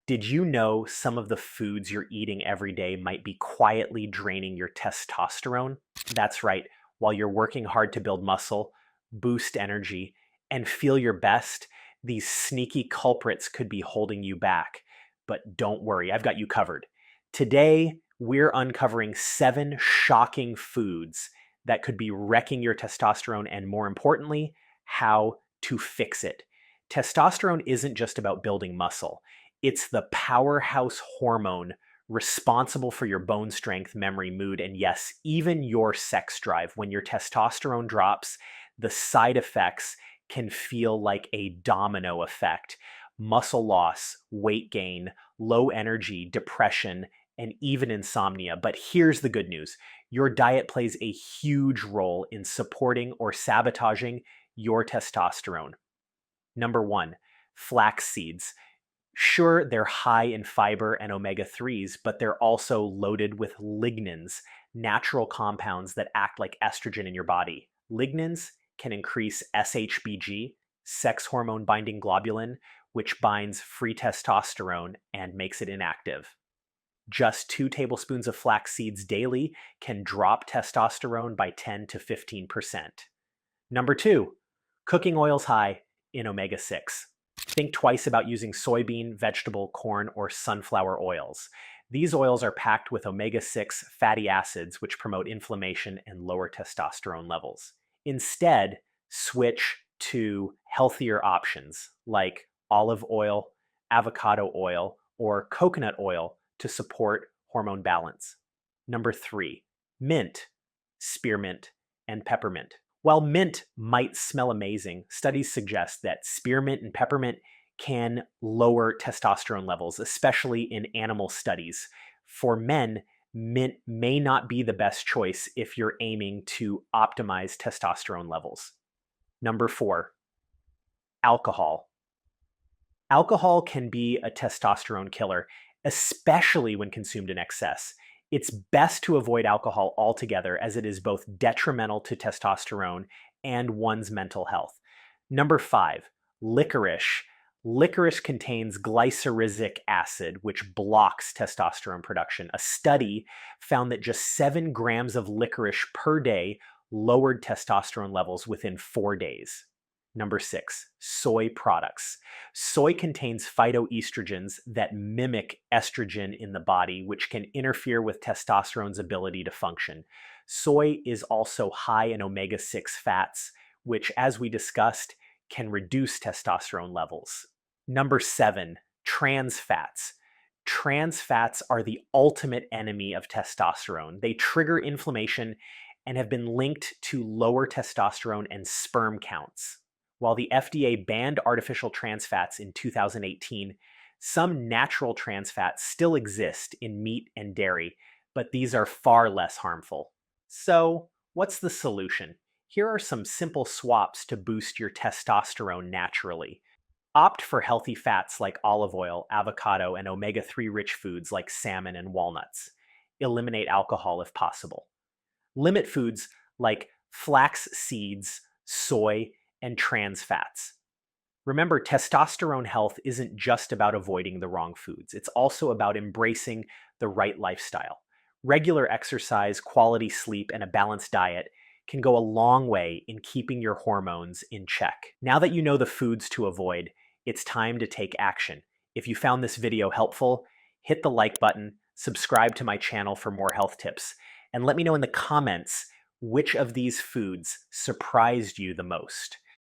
Did you know some of the foods you're eating every day might be quietly draining your testosterone? That's right. While you're working hard to build muscle, boost energy, and feel your best, these sneaky culprits could be holding you back. But don't worry, I've got you covered. Today, we're uncovering 7 shocking foods that could be wrecking your testosterone and, more importantly, how to fix it. Testosterone isn't just about building muscle. It's the powerhouse hormone responsible for your bone strength, memory, mood, and yes, even your sex drive. When your testosterone drops, the side effects can feel like a domino effect. Muscle loss, weight gain, low energy, depression, and even insomnia. But here's the good news. Your diet plays a huge role in supporting or sabotaging your testosterone. Number 1, flax seeds. Sure, they're high in fiber and omega-3s, but they're also loaded with lignans, natural compounds that act like estrogen in your body. Lignans can increase SHBG, sex hormone binding globulin, which binds free testosterone and makes it inactive. Just 2 tablespoons of flax seeds daily can drop testosterone by 10 to 15%. Number 2, cooking oils high in omega-6. Think twice about using soybean, vegetable, corn, or sunflower oils. These oils are packed with omega-6 fatty acids, which promote inflammation and lower testosterone levels. Instead, switch to healthier options like olive oil, avocado oil, or coconut oil to support hormone balance. Number 3, mint, spearmint, and peppermint. While mint might smell amazing, studies suggest that spearmint and peppermint can lower testosterone levels, especially in animal studies. For men, mint may not be the best choice if you're aiming to optimize testosterone levels. Number 4, alcohol. Alcohol can be a testosterone killer, especially when consumed in excess. It's best to avoid alcohol altogether as it is both detrimental to testosterone and one's mental health. Number 5, licorice. Licorice contains glyceric acid, which blocks testosterone production. A study found that just 7 grams of licorice per day lowered testosterone levels within 4 days. Number 6, soy products. Soy contains phytoestrogens that mimic estrogen in the body, which can interfere with testosterone's ability to function. Soy is also high in omega-6 fats, which, as we discussed, can reduce testosterone levels. Number 7, trans fats. Trans fats are the ultimate enemy of testosterone. They trigger inflammation and have been linked to lower testosterone and sperm counts. While the FDA banned artificial trans fats in 2018, some natural trans fats still exist in meat and dairy, but these are far less harmful. So, what's the solution? Here are some simple swaps to boost your testosterone naturally. Opt for healthy fats like olive oil, avocado, and omega-3 rich foods like salmon and walnuts. Eliminate alcohol if possible. Limit foods like flax seeds, soy, and trans fats. Remember, testosterone health isn't just about avoiding the wrong foods. It's also about embracing the right lifestyle. Regular exercise, quality sleep, and a balanced diet can go a long way in keeping your hormones in check. Now that you know the foods to avoid, it's time to take action. If you found this video helpful, hit the like button, subscribe to my channel for more health tips, and let me know in the comments which of these foods surprised you the most.